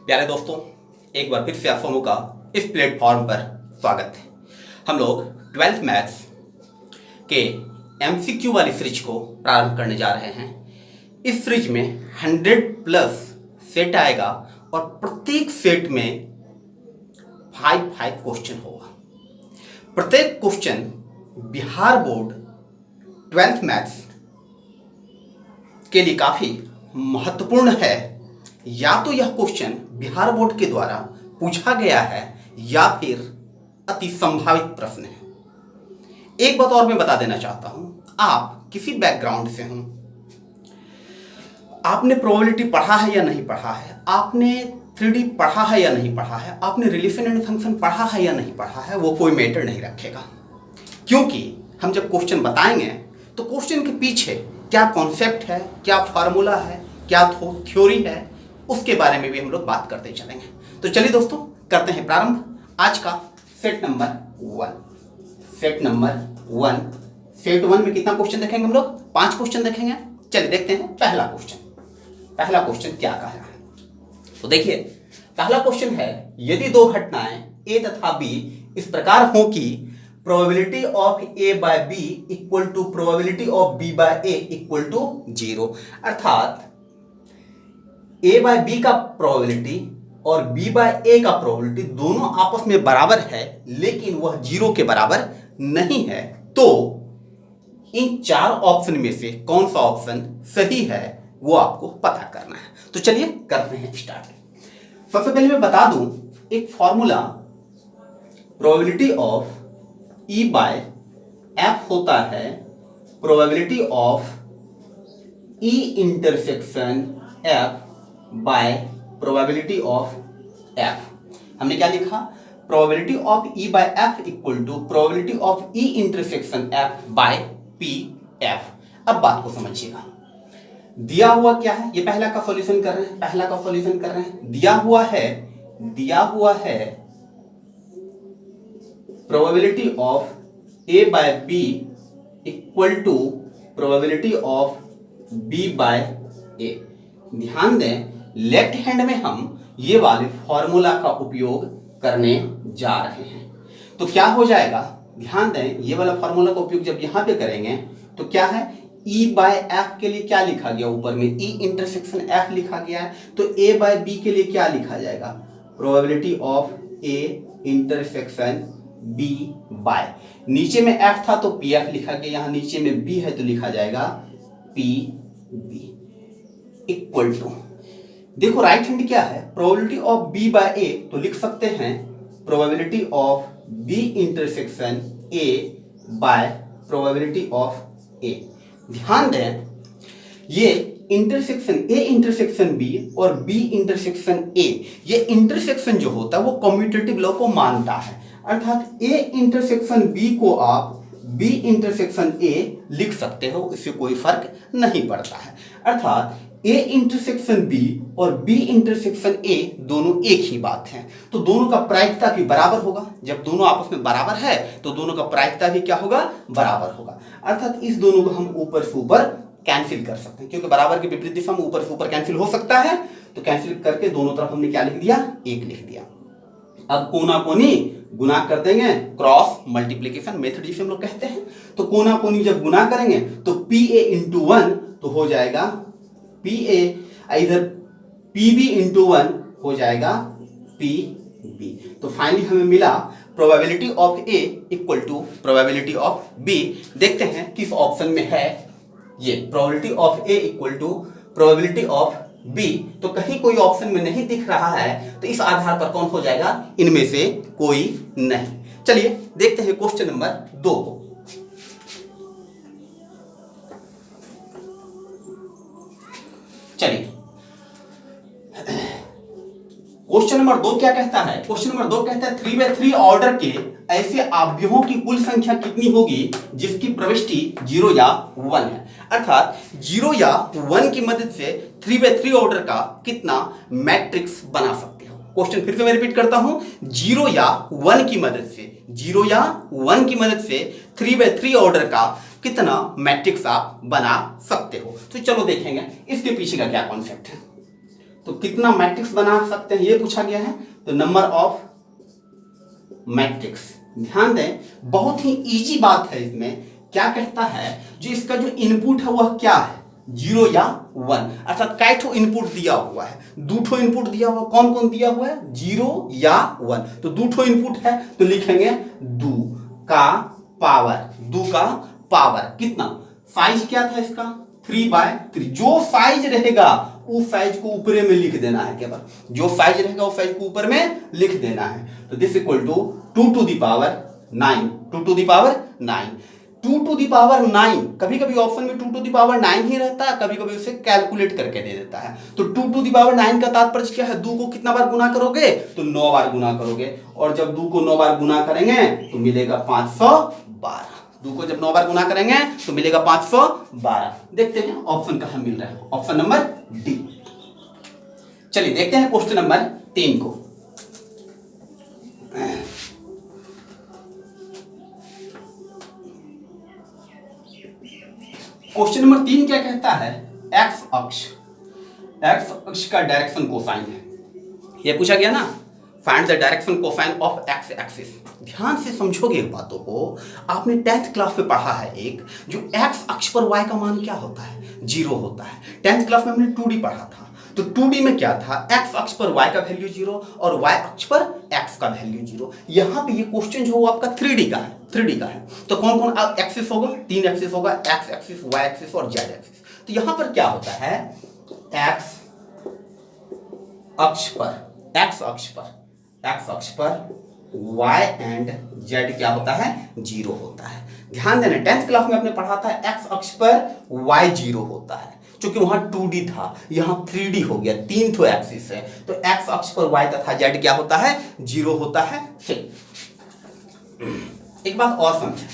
प्यारे दोस्तों, एक बार फिर से आप समूह का इस प्लेटफॉर्म पर स्वागत है। हम लोग 12th मैथ्स के एमसीक्यू वाली सीरीज को प्रारंभ करने जा रहे हैं। इस सीरीज में 100 प्लस सेट आएगा और प्रत्येक सेट में 5 क्वेश्चन होगा। प्रत्येक question Bihar board 12th maths के लिए काफ़ी महत्वपूर्ण है। या तो यह क्वेश्चन बिहार बोर्ड के द्वारा पूछा गया है या फिर अति संभावित प्रश्न है। एक बात और मैं बता देना चाहता हूं, आप किसी बैकग्राउंड से हों, आपने प्रोबेबिलिटी पढ़ा है या नहीं पढ़ा है, आपने 3D पढ़ा है या नहीं पढ़ा है, आपने रिलेशन एंड फंक्शन पढ़ा है या नहीं पढ़ा है, वो कोई मैटर नहीं रखेगा। क्योंकि हम जब क्वेश्चन बताएंगे तो क्वेश्चन के पीछे क्या कॉन्सेप्ट है, क्या फार्मूला है, क्या थ्योरी है, उसके बारे में भी हम लोग बात करते चलेंगे। तो चलिए दोस्तों, करते हैं प्रारंभ आज का सेट नंबर 1। सेट 1 में कितना क्वेश्चन देखेंगे हम लोग? 5 क्वेश्चन देखेंगे। चलिए देखते हैं पहला क्वेश्चन क्या कहा है। तो देखिए, पहला क्वेश्चन है, यदि दो घटनाएं ए तथा बी इस प्रकार हो कि probability of A by B equal to probability of B by A equal to 0, अर्थात ए बाय बी का प्रोबेबिलिटी और बी बाय ए का प्रोबेबिलिटी दोनों आपस में बराबर है, लेकिन वह 0 के बराबर नहीं है, तो इन 4 ऑप्शन में से कौन सा ऑप्शन सही है वो आपको पता करना है। तो चलिए करते हैं स्टार्ट। सबसे पहले मैं बता दूं एक formula, probability of E by F होता है probability of E intersection F by probability of F. हमने क्या लिखा? Probability of E by F equal to probability of E intersection F by P F. अब बात को समझिएगा, दिया हुआ क्या है, ये पहला का सॉल्यूशन कर रहे हैं। दिया हुआ है probability of A by B equal to probability of B by A. ध्यान दें, लेफ्ट हैंड में हम ये वाले फॉर्मूला का उपयोग करने जा रहे हैं। तो क्या हो जाएगा, ध्यान दें, ये वाला फॉर्मूला का उपयोग जब यहां पे करेंगे तो क्या है, ई बाय एफ के लिए क्या लिखा गया, ऊपर में ई इंटरसेक्शन एफ लिखा गया है, तो ए बाय बी के लिए क्या लिखा जाएगा, probability of A intersection B by, नीचे में एफ था तो पी एफ लिखा गया, यहां नीचे में बी है तो लिखा जाएगा पी बी इक्वल टू, देखो राइट हैंड क्या है, probability of B by A, तो लिख सकते हैं probability of B intersection A by probability of A. ध्यान दें, ये इंटरसेक्शन ए इंटरसेक्शन बी और बी इंटरसेक्शन ए, ये इंटरसेक्शन जो होता है वो कम्यूटेटिव लॉ को मानता है, अर्थात ए इंटरसेक्शन बी को आप बी इंटरसेक्शन ए लिख सकते हो, इससे कोई फर्क नहीं पड़ता है। अर्थात ए इंटरसेक्शन बी और बी इंटरसेक्शन ए दोनों एक ही बात है, तो दोनों का प्रायिकता भी बराबर होगा। जब दोनों आपस में बराबर है तो दोनों का प्रायिकता भी क्या होगा, बराबर होगा। अर्थात इस दोनों को हम ऊपर से ऊपर कैंसिल कर सकते हैं, क्योंकि बराबर के विपरीत दिशा में ऊपर से ऊपर कैंसिल हो सकता है, तो कैंसिल करके दोनों तरफ हमने क्या लिख दिया, 1 लिख दिया। अब कोना कोनी गुना कर देंगे, क्रॉस मल्टीप्लीकेशन मेथड जिसे हम लोग कहते हैं। तो कोना कोनी जब गुना करेंगे तो पी ए इंटू 1 तो हो जाएगा पी ए, इधर पी बी इंटू 1 हो जाएगा पी बी। तो फाइनली हमें मिला probability of A equal to probability of B. देखते हैं किस ऑप्शन में है ये, probability of A equal to probability of B, तो कहीं कोई ऑप्शन में नहीं दिख रहा है, तो इस आधार पर कौन हो जाएगा, इनमें से कोई नहीं। चलिए देखते हैं क्वेश्चन नंबर 2 को। चलिए, क्वेश्चन नंबर 2 क्या कहता है? क्वेश्चन नंबर 2 कहता है 3/3 ऑर्डर के ऐसे अवयवों की कुल संख्या कितनी होगी जिसकी प्रविष्टि 0 या 1 है। अर्थात 0 या 1 की मदद से 3/3 ऑर्डर का कितना मैट्रिक्स बना सकते हो। क्वेश्चन फिर से मैं रिपीट करता हूं, 0 या 1 की मदद से 3/3 ऑर्डर का कितना मैट्रिक्स आप बना सकते हो। तो चलो देखेंगे इसके पीछे का क्या कॉन्सेप्ट है। तो कितना मैट्रिक्स बना सकते हैं ये पूछा गया है। तो नंबर ऑफ मैट्रिक्स, ध्यान दें बहुत ही इजी बात है। इसमें क्या कहता है, जो इसका जो इनपुट है वह क्या है, 0 या 1, अर्थात कई ठो इनपुट दिया हुआ है, 2 ठो इनपुट दिया हुआ, कौन कौन दिया हुआ है, 0 या 1। तो 2 ठो इनपुट है तो लिखेंगे 2 का पावर कितना, साइज क्या था इसका 3/3। जो साइज रहेगा उस साइज को ऊपर में लिख देना है, केवल जो साइज रहेगा उस साइज को ऊपर में लिख देना है। तो this equal to 2 to the power 9, 2 to the power 9, 2 to the power 9। कभी कभी ऑप्शन में 2 टू द पावर 9 ही रहता है, कभी कभी उसे कैलकुलेट करके दे देता है। तो 2 टू द पावर 9 का तात्पर्य क्या है, 2 को कितना बार गुना करोगे, तो 9 बार गुना करोगे, और जब 2 को 9 बार गुना करेंगे तो मिलेगा 512। 2 को जब 9 बार गुना करेंगे तो मिलेगा 512। देखते हैं ऑप्शन कहां मिल रहा है, ऑप्शन नंबर डी। चलिए देखते हैं क्वेश्चन नंबर 3 को। क्वेश्चन नंबर 3 क्या कहता है, एक्स अक्ष का डायरेक्शन कोसाइन है। ये पूछा गया ना, find the direction cosine of x axis. ध्यान से समझोगे बातों को, आपने 10th क्लास में पढ़ा है एक, जो एक्स अक्ष पर y का मान क्या होता है, 0 होता है। 10th क्लास में हमने 2D पढ़ा था। तो 2D में क्या था, x अक्ष पर y का वैल्यू 0 और y अक्ष पर x का वैल्यू 0। यहाँ पे ये क्वेश्चन जो वो आपका 3D का है। तो कौन कौन एक्सिस होगा, 3 एक्सिस होगा, x एक्सिस, y एक्सिस और z एक्सिस। तो यहाँ पर क्या होता है, x अक्ष पर y एंड z क्या होता है, 0 होता है। ध्यान देना 10th क्लास में आपने पढ़ा था x अक्ष पर y 0 होता है, क्योंकि वहां 2D था, यहां 3D हो गया, 3 ठो एक्सिस है। तो x अक्ष पर y तथा z क्या होता है, 0 होता है। ठीक, एक बात और समझें,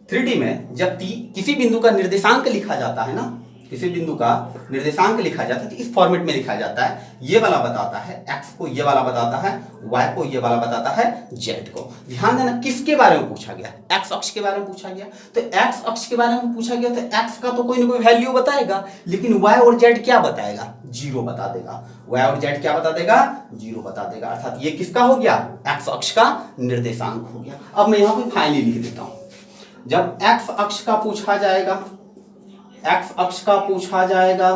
3D में जब किसी बिंदु का निर्देशांक लिखा जाता है ना, किसी बिंदु का निर्देशांक लिखा जाता है तो इस फॉर्मेट में लिखा जाता है। ये वाला बताता है x को, ये वाला बताता है y को, ये वाला बताता है z को। ध्यान देना किसके बारे में पूछा गया, x अक्ष के बारे में पूछा गया। तो x अक्ष के बारे में पूछा गया तो x का तो कोई ना कोई वैल्यू बताएगा, लेकिन y और z क्या बताएगा, 0 बता देगा। y और z क्या बता देगा, 0 बता देगा। अर्थात ये किसका हो गया, x अक्ष का निर्देशांक हो गया। अब मैं यहाँ पे फाइनली लिख देता हूं, जब x अक्ष का पूछा जाएगा, x अक्ष का पूछा जाएगा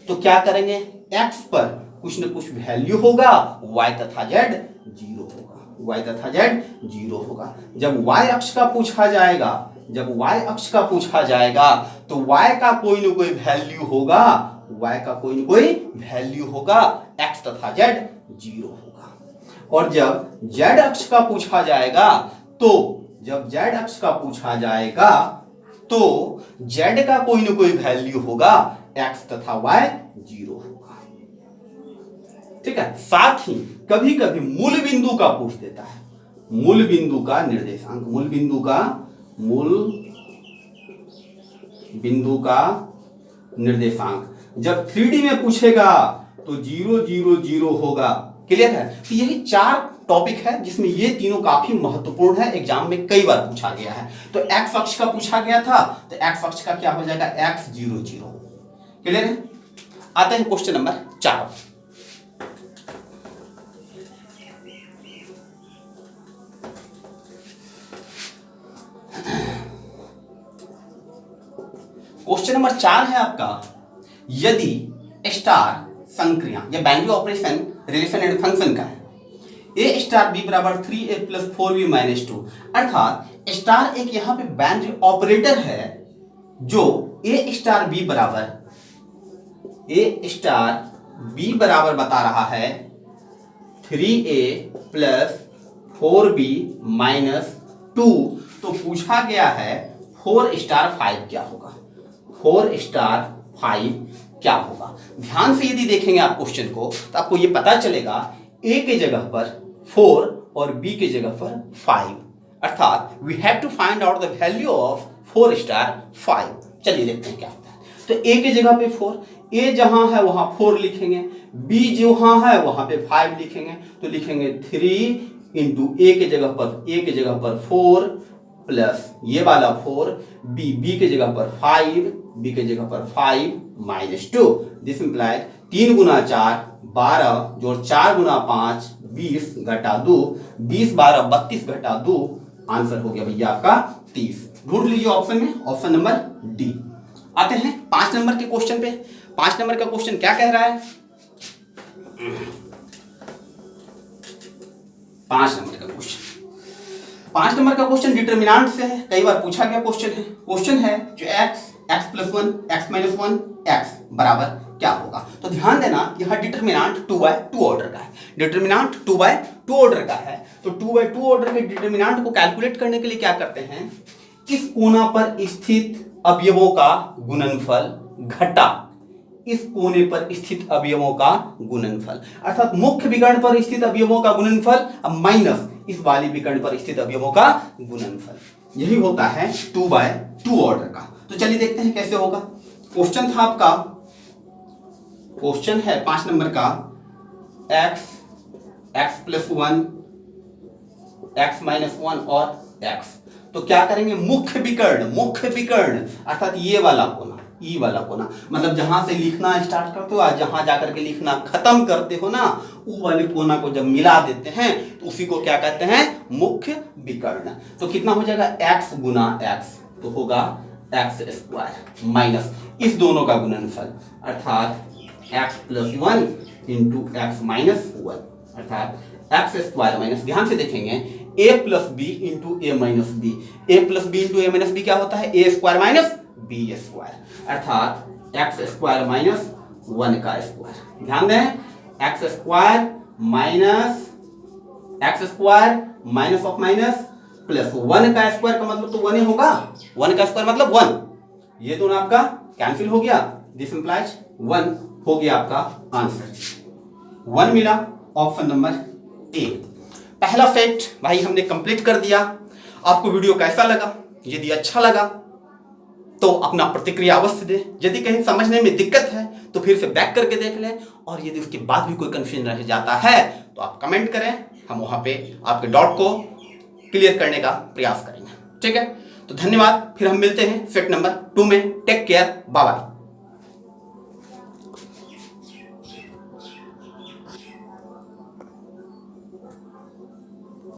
तो क्या करेंगे, x पर कुछ न कुछ वैल्यू होगा, y तथा z 0 होगा, y तथा z 0 होगा। जब y अक्ष का पूछा जाएगा, जब y अक्ष का पूछा जाएगा तो y का कोई न कोई वैल्यू होगा, y का कोई न कोई वैल्यू होगा, x तथा z 0 होगा। और जब z अक्ष का पूछा जाएगा तो जब z अक्ष का पूछा जाएगा तो z का कोई ना कोई वैल्यू होगा, x तथा y 0 होगा। ठीक है, साथ ही कभी कभी मूल बिंदु का पूछ देता है, मूल बिंदु का निर्देशांक, मूल बिंदु का निर्देशांक जब 3D में पूछेगा तो 0 0 0 होगा। क्लियर है। तो यही 4 टॉपिक है जिसमें ये तीनों काफी महत्वपूर्ण है, एग्जाम में कई बार पूछा गया है। तो एक्स अक्ष का पूछा गया था तो एक्स अक्ष का क्या हो जाएगा, x 0 0। क्लियर है। आते हैं क्वेश्चन नंबर 4। क्वेश्चन नंबर 4 है आपका, यदि स्टार संक्रिया या binary operation relation and function का है, ए स्टार बी बराबर 3a प्लस 4b माइनस 2, अर्थात स्टार एक यहां पे बाइनरी ऑपरेटर है जो ए स्टार बी बराबर बता रहा है 3a प्लस 4b माइनस 2। तो पूछा गया है 4 स्टार 5 क्या होगा, 4 स्टार 5 क्या होगा। ध्यान से यदि देखेंगे आप क्वेश्चन को तो आपको ये पता चलेगा ए के जगह पर 4 और बी के जगह पर 5, अर्थात we have to find out the value of 4 star 5। चलिए देखते हैं क्या होता है। तो ए के जगह पे 4, ए जहां है वहां 4 लिखेंगे, बी जहां है वहां पे 5 लिखेंगे। तो लिखेंगे 3 इंटू ए के जगह पर 4 प्लस ये वाला 4, बी के जगह पर 5 माइनस 2। दिस इंप्लाइज 3 गुना 4 12 जोड़ 4 गुना 5 20 घटा 2 20 12 32 घटा 2 आंसर हो गया भैया आपका 30। ढूंढ लीजिए ऑप्शन में, ऑप्शन नंबर डी। आते हैं 5 नंबर के क्वेश्चन पे। 5 नंबर का क्वेश्चन क्या कह रहा है? 5 नंबर का क्वेश्चन, 5 नंबर का क्वेश्चन डिटरमिनेंट से है, कई बार पूछा गया क्वेश्चन है। क्वेश्चन है जो x plus 1 x minus 1 x बराबर क्या होगा। तो ध्यान देना यह डिटरमिनेंट 2/2 ऑर्डर का है। डिटरमिनेंट 2/2 ऑर्डर का है, तो 2/2 ऑर्डर के डिटरमिनेंट को कैलकुलेट करने के लिए क्या करते हैं, इस कोना पर स्थित अवयवों का गुणनफल घटा इस कोने पर स्थित अवयवों का गुणनफल, अर्थात मुख्य विकर्ण पर स्थित अवयवों का गुणनफल माइनस इस वाली विकर्ण पर स्थित अवयवों का गुणनफल, यही होता है 2/2 ऑर्डर का। तो चलिए देखते हैं कैसे होगा। क्वेश्चन था आपका, क्वेश्चन है 5 नंबर का x प्लस 1 x माइनस 1 और x। तो क्या करेंगे, मुख्य विकर्ण अर्थात ये वाला कोना, ई वाला कोना, मतलब जहां से लिखना स्टार्ट करते हो और जहां जाकर के लिखना खत्म करते हो ना, वो वाले कोना को जब मिला देते हैं तो उसी को क्या कहते हैं, मुख्य विकर्ण। तो कितना हो जाएगा, x गुना x, तो होगा x स्क्वायर माइनस इस दोनों का गुणनफल अर्थात x plus 1 into X minus 1 अर्थात एक्स स्क्वायर माइनस, ध्यान से देखेंगे a plus B into A minus B, A plus B into A minus B क्या होता है, A square minus B square अर्थात एक्स स्क्वायर माइनस 1 का स्क्वायर। ध्यान दें X square minus of minus plus 1 का स्क्वायर का मतलब तो 1 ही होगा, 1 का स्क्वायर मतलब 1, ये दोनों आपका कैंसिल हो गया, दिस इंप्लाइज 1 हो गया आपका आंसर। 1 मिला, ऑप्शन नंबर ए। पहला फैक्ट भाई हमने कंप्लीट कर दिया। आपको वीडियो कैसा लगा? यदि अच्छा लगा तो अपना प्रतिक्रिया अवश्य दें। यदि कहीं समझने में दिक्कत है तो फिर से बैक करके देख लें, और यदि उसके बाद भी कोई कंफ्यूजन रह जाता है तो आप कमेंट करें, हम वहां पे आपके डाउट को क्लियर करने का प्रयास करेंगे। ठीक है, तो धन्यवाद। फिर हम मिलते हैं सेट नंबर 2 में। Take care, bye bye.